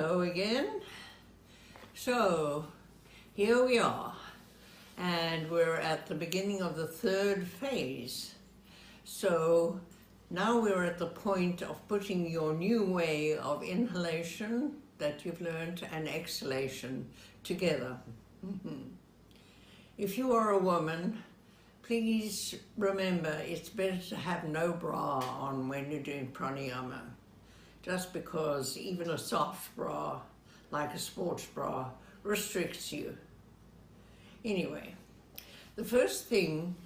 Hello again. So here we are, and we're at the beginning of the third phase. So now we're at the point of putting your new way of inhalation that you've learned and exhalation together. If you are a woman, please remember it's better to have no bra on when you're doing pranayama, just because even a soft bra, like a sports bra, restricts you. Anyway, the first thing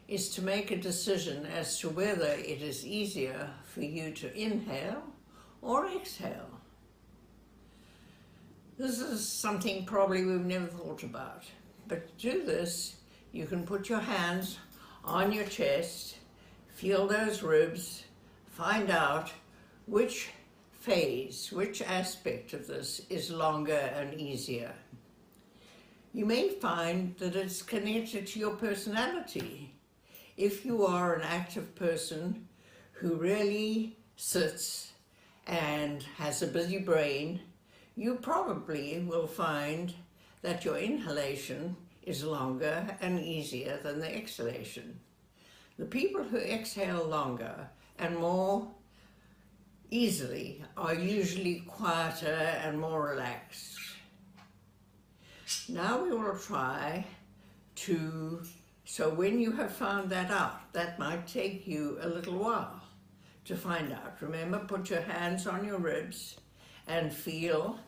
is to make a decision as to whether it is easier for you to inhale or exhale. This is something probably we've never thought about, but to do this, you can put your hands on your chest, feel those ribs, find out which phase, which aspect of this is longer and easier. You may find that it's connected to your personality. If you are an active person who really sits and has a busy brain, you probably will find that your inhalation is longer and easier than the exhalation. The people who exhale longer and more easily are usually quieter and more relaxed. Now we will try to, so when you have found that out, that might take you a little while to find out. Remember, put your hands on your ribs and feel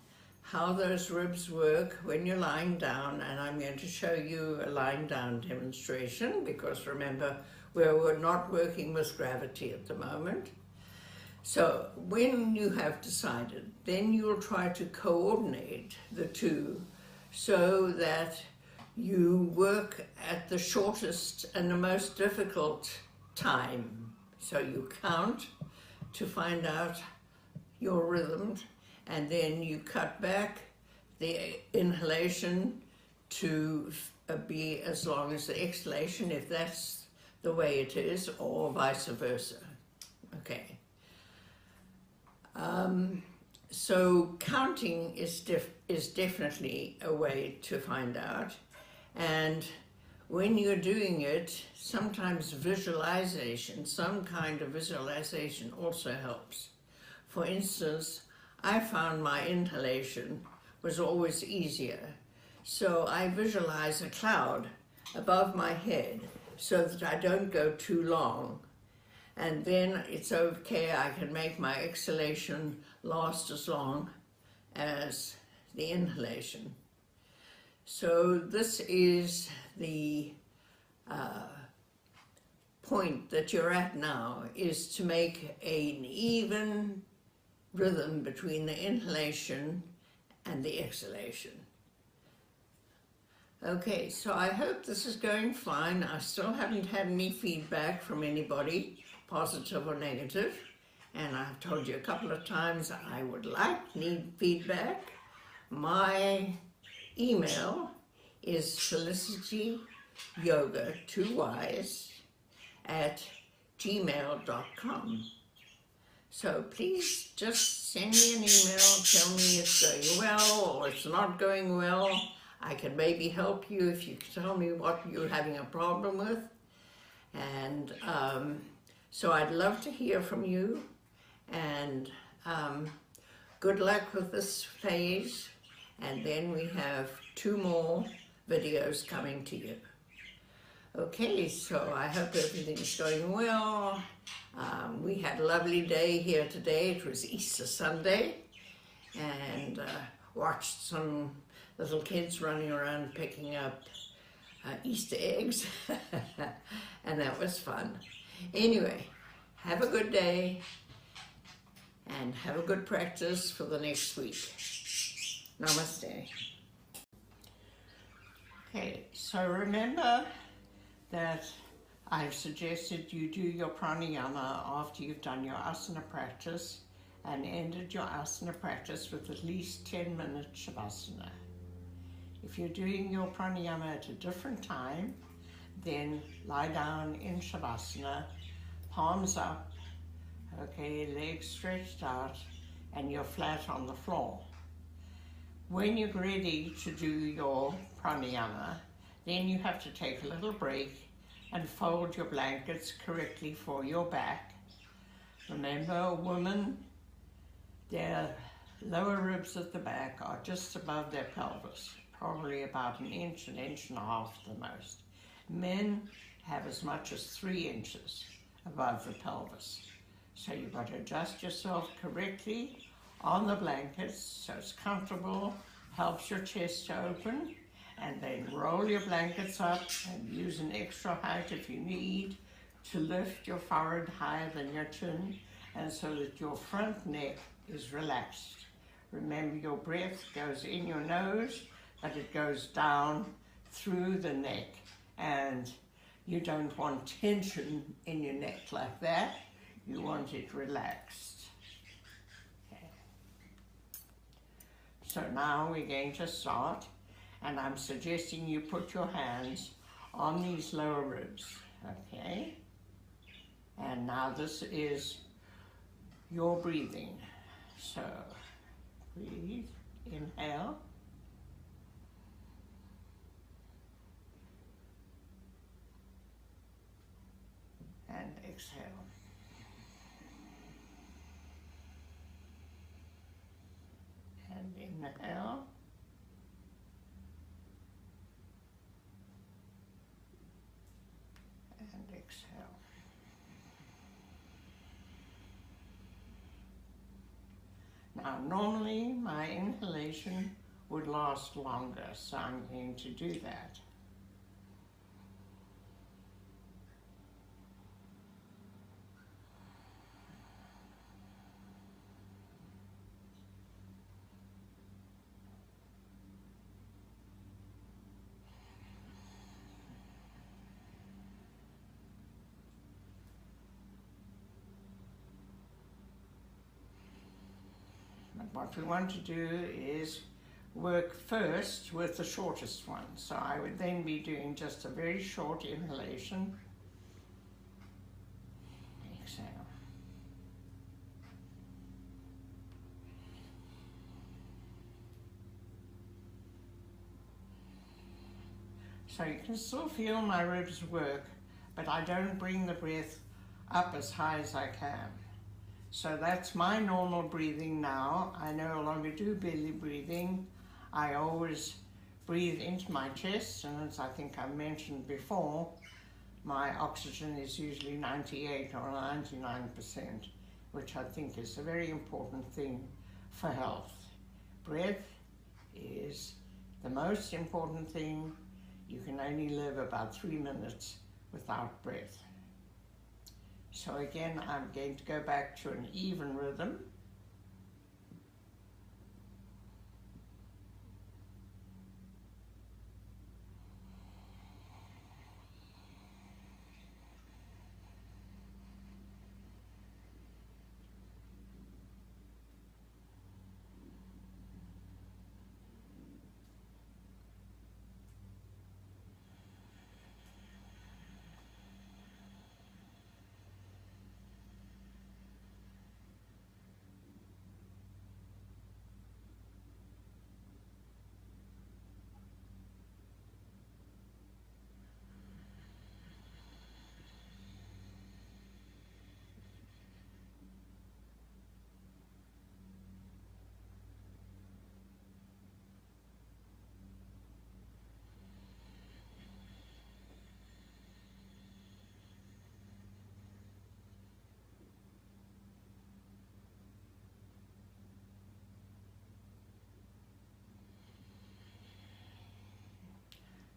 how those ribs work when you're lying down, and I'm going to show you a lying down demonstration because remember, we're not working with gravity at the moment. So when you have decided, then you'll try to coordinate the two so that you work at the shortest and the most difficult time. So you count to find out your rhythm, and then you cut back the inhalation to be as long as the exhalation, if that's the way it is, or vice versa. Okay. So counting is definitely a way to find out, and when you're doing it, sometimes visualization, some kind of visualization also helps. For instance, I found my inhalation was always easier, so I visualize a cloud above my head so that I don't go too long, and then it's okay, I can make my exhalation last as long as the inhalation. So this is the point that you're at now, is to make an even rhythm between the inhalation and the exhalation. Okay, so I hope this is going fine. I still haven't had any feedback from anybody, positive or negative, and I've told you a couple of times I would need feedback. My email is felicityyoga, 2 Y's, @gmail.com. So please just send me an email, tell me it's going well or it's not going well. I can maybe help you if you tell me what you're having a problem with. And so I'd love to hear from you, and good luck with this phase. And then we have 2 more videos coming to you. Okay, so I hope everything's going well. We had a lovely day here today. It was Easter Sunday, and watched some little kids running around picking up Easter eggs, and that was fun. Anyway, have a good day, and have a good practice for the next week. Namaste. Okay, so remember that I've suggested you do your pranayama after you've done your asana practice and ended your asana practice with at least 10 minutes shavasana. If you're doing your pranayama at a different time, then lie down in shavasana, palms up, okay, legs stretched out, and you're flat on the floor. When you're ready to do your pranayama, then you have to take a little break and fold your blankets correctly for your back. Remember, women, their lower ribs at the back are just above their pelvis, probably about an inch and a half at the most. Men have as much as 3 inches above the pelvis. So you've got to adjust yourself correctly on the blankets so it's comfortable, helps your chest to open, and then roll your blankets up and use an extra height if you need to lift your forehead higher than your chin, and so that your front neck is relaxed. Remember, your breath goes in your nose, but it goes down through the neck, and you don't want tension in your neck like that. You want it relaxed. Okay. So now we're going to start, and I'm suggesting you put your hands on these lower ribs, okay? And now this is your breathing. So breathe, inhale. And exhale. And inhale. And exhale. Now, normally my inhalation would last longer, so I'm going to do that. What we want to do is work first with the shortest one. So I would then be doing just a very short inhalation. Exhale. So you can still feel my ribs work, but I don't bring the breath up as high as I can. So that's my normal breathing now. I no longer do belly breathing. I always breathe into my chest, and as I think I mentioned before, my oxygen is usually 98 or 99%, which I think is a very important thing for health. Breath is the most important thing. You can only live about 3 minutes without breath. So again, I'm going to go back to an even rhythm.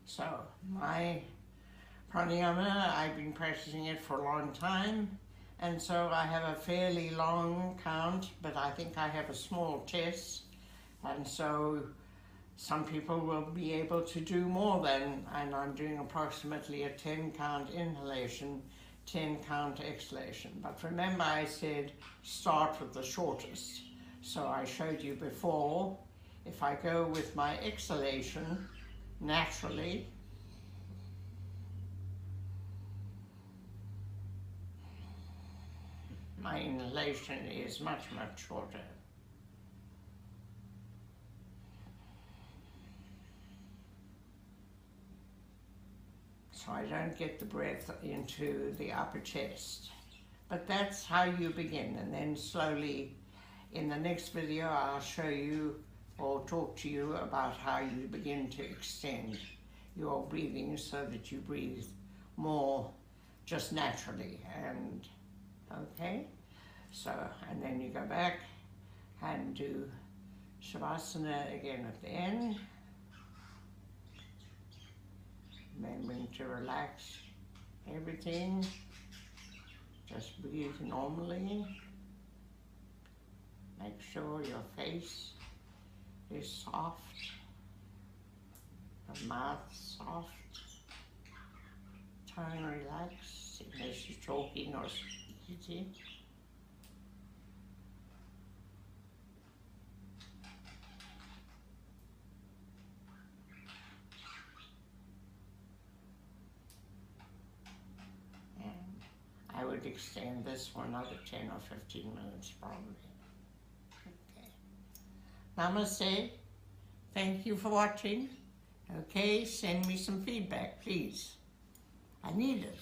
So my pranayama, I've been practicing it for a long time, and so I have a fairly long count, but I think I have a small chest, and so some people will be able to do more than, and I'm doing approximately a 10 count inhalation, 10 count exhalation. But remember, I said start with the shortest. So I showed you before, if I go with my exhalation naturally, my inhalation is much, much shorter. so I don't get the breath into the upper chest. But that's how you begin, and then slowly in the next video I'll show you or talk to you about how you begin to extend your breathing so that you breathe more just naturally. And okay, so, and then you go back and do Shavasana again at the end, remembering to relax everything, just breathe normally. Make sure your face is soft, your mouth soft, tongue relaxed unless you're talking or eating. And I would extend this for another 10 or 15 minutes probably. Namaste. Thank you for watching. Okay, send me some feedback, please. I need it.